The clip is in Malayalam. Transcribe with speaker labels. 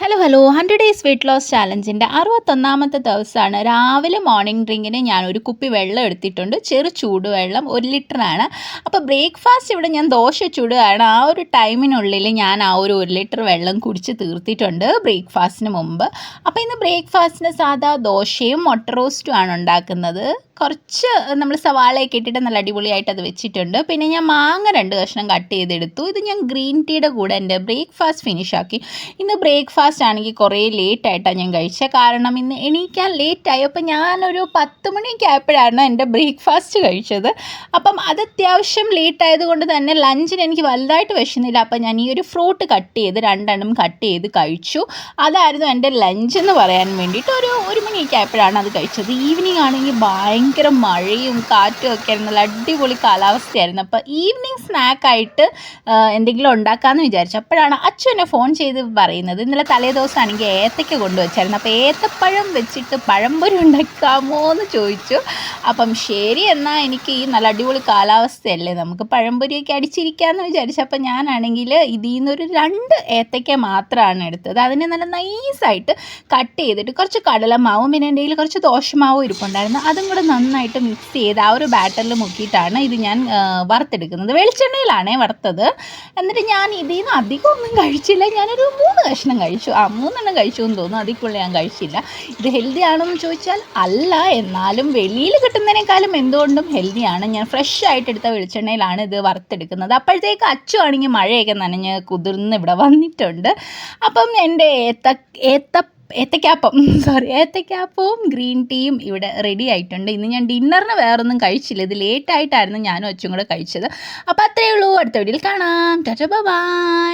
Speaker 1: ഹലോ 100 ഡേയ്സ് വെയിറ്റ് ലോസ് ചാലഞ്ചിൻ്റെ 61ാമത്തെ ദിവസമാണ്. രാവിലെ മോർണിംഗ് ഡ്രിങ്കിന് ഞാനൊരു കുപ്പി വെള്ളം എടുത്തിട്ടുണ്ട്, ചെറു ചൂടുവെള്ളം 1 ലിറ്ററാണ്. അപ്പോൾ ബ്രേക്ക്ഫാസ്റ്റ് ഇവിടെ ഞാൻ ദോശ ചുടുകയാണ്. ആ ഒരു ടൈമിനുള്ളിൽ ഞാൻ ആ ഒരു 1 ലിറ്റർ വെള്ളം കുടിച്ച് തീർത്തിട്ടുണ്ട് ബ്രേക്ക്ഫാസ്റ്റിന് മുമ്പ്. അപ്പോൾ ഇന്ന് ബ്രേക്ക്ഫാസ്റ്റിന് സാധാ ദോശയും മുട്ട റോസ്റ്റും ആണ് ഉണ്ടാക്കുന്നത്. കുറച്ച് നമ്മൾ സവാളയൊക്കെ ഇട്ടിട്ട് നല്ല അടിപൊളിയായിട്ട് അത് വെച്ചിട്ടുണ്ട്. പിന്നെ ഞാൻ മാങ്ങ 2 കഷ്ണം കട്ട് ചെയ്തെടുത്തു. ഇത് ഞാൻ ഗ്രീൻ ടീയുടെ കൂടെ എൻ്റെ ബ്രേക്ക്ഫാസ്റ്റ് ഫിനിഷാക്കി. ഇന്ന് ബ്രേക്ക്ഫാസ്റ്റ് ആണെങ്കിൽ കുറേ ലേറ്റായിട്ടാണ് ഞാൻ കഴിച്ചത്. കാരണം ഇന്ന് എണീക്കാൻ ലേറ്റായി. അപ്പോൾ ഞാനൊരു 10 മണിയൊക്കെ ആയപ്പോഴാണ് എൻ്റെ ബ്രേക്ക്ഫാസ്റ്റ് കഴിച്ചത്. അപ്പം അത് അത്യാവശ്യം ലേറ്റായത് കൊണ്ട് തന്നെ ലഞ്ചിന് എനിക്ക് വലുതായിട്ട് വിശന്നില്ല. അപ്പം ഞാൻ ഈ ഒരു ഫ്രൂട്ട് കട്ട് ചെയ്ത് 2 കട്ട് ചെയ്ത് കഴിച്ചു. അതായിരുന്നു എൻ്റെ ലഞ്ച് എന്ന് പറയാൻ വേണ്ടിയിട്ട്. ഒരു 1 മണിയൊക്കെ ആയപ്പോഴാണ് അത് കഴിച്ചത്. ഈവനിങ് ആണെങ്കിൽ ഭയങ്കര മഴയും കാറ്റും ഒക്കെ ആയിരുന്നു, നല്ല അടിപൊളി കാലാവസ്ഥയായിരുന്നു. അപ്പോൾ ഈവനിങ് സ്നാക്കായിട്ട് എന്തെങ്കിലും ഉണ്ടാക്കാമെന്ന് വിചാരിച്ചു. അപ്പോഴാണ് അച്ഛൻ എന്നെ ഫോൺ ചെയ്ത് പറയുന്നത്, ഇന്നലെ തലേദിവസമാണെങ്കിൽ ഏത്തയ്ക്ക കൊണ്ടുവച്ചായിരുന്നു, അപ്പോൾ ഏത്തപ്പഴം വെച്ചിട്ട് പഴംപൊരി ഉണ്ടാക്കാമോ എന്ന് ചോദിച്ചു. അപ്പം ശരി, എന്നാൽ എനിക്ക് ഈ നല്ല അടിപൊളി കാലാവസ്ഥയല്ലേ, നമുക്ക് പഴംപൊരിയൊക്കെ അടിച്ചിരിക്കാമെന്ന് വിചാരിച്ചു. അപ്പം ഞാനാണെങ്കിൽ ഇതിൽ നിന്നൊരു 2 ഏത്തയ്ക്ക മാത്രമാണ് എടുത്തത്. അതിനെ നല്ല നൈസായിട്ട് കട്ട് ചെയ്തിട്ട് കുറച്ച് കടലമാവും പിന്നെ എൻ്റെ കയ്യിൽ കുറച്ച് ദോശമാവും ഇരിപ്പുണ്ടായിരുന്നു, അതും കൂടെ നന്നായിട്ട് മിക്സ് ചെയ്ത് ആ ഒരു ബാറ്ററിൽ മുക്കിയിട്ടാണ് ഇത് ഞാൻ വറുത്തെടുക്കുന്നത്. വെളിച്ചെണ്ണയിലാണേ വറുത്തത്. എന്നിട്ട് ഞാൻ ഇതിൽ നിന്ന് അധികം ഒന്നും കഴിച്ചില്ല. ഞാനൊരു 3 കഷ്ണം കഴിച്ചു. 3 കഴിച്ചു എന്ന് തോന്നുന്നു, അതിൽ കൂടുതൽ ഞാൻ കഴിച്ചില്ല. ഇത് ഹെൽത്തി ആണെന്ന് ചോദിച്ചാൽ അല്ല, എന്നാലും വെളിയിൽ കിട്ടുന്നതിനേക്കാളും എന്തുകൊണ്ടും ഹെൽത്തിയാണ്. ഞാൻ ഫ്രഷ് ആയിട്ട് എടുത്ത വെളിച്ചെണ്ണയിലാണ് ഇത് വറുത്തെടുക്കുന്നത്. അപ്പോഴത്തേക്ക് അച്ചു ആണെങ്കിൽ മഴയൊക്കെ നനഞ്ഞ് കുതിർന്ന് ഇവിടെ വന്നിട്ടുണ്ട്. അപ്പം എൻ്റെ ഏത്തയ്ക്കാപ്പവും ഗ്രീൻ ടീയും ഇവിടെ റെഡി ആയിട്ടുണ്ട്. ഇന്ന് ഞാൻ ഡിന്നറിന് വേറൊന്നും കഴിച്ചില്ല, ഇത് ലേറ്റായിട്ടായിരുന്നു ഞാനും അച്ചും കൂടെ കഴിച്ചത്. അപ്പോൾ അത്രയേ ഉള്ളൂ. അടുത്ത വീഡിയോയിൽ കാണാം. Tata bye.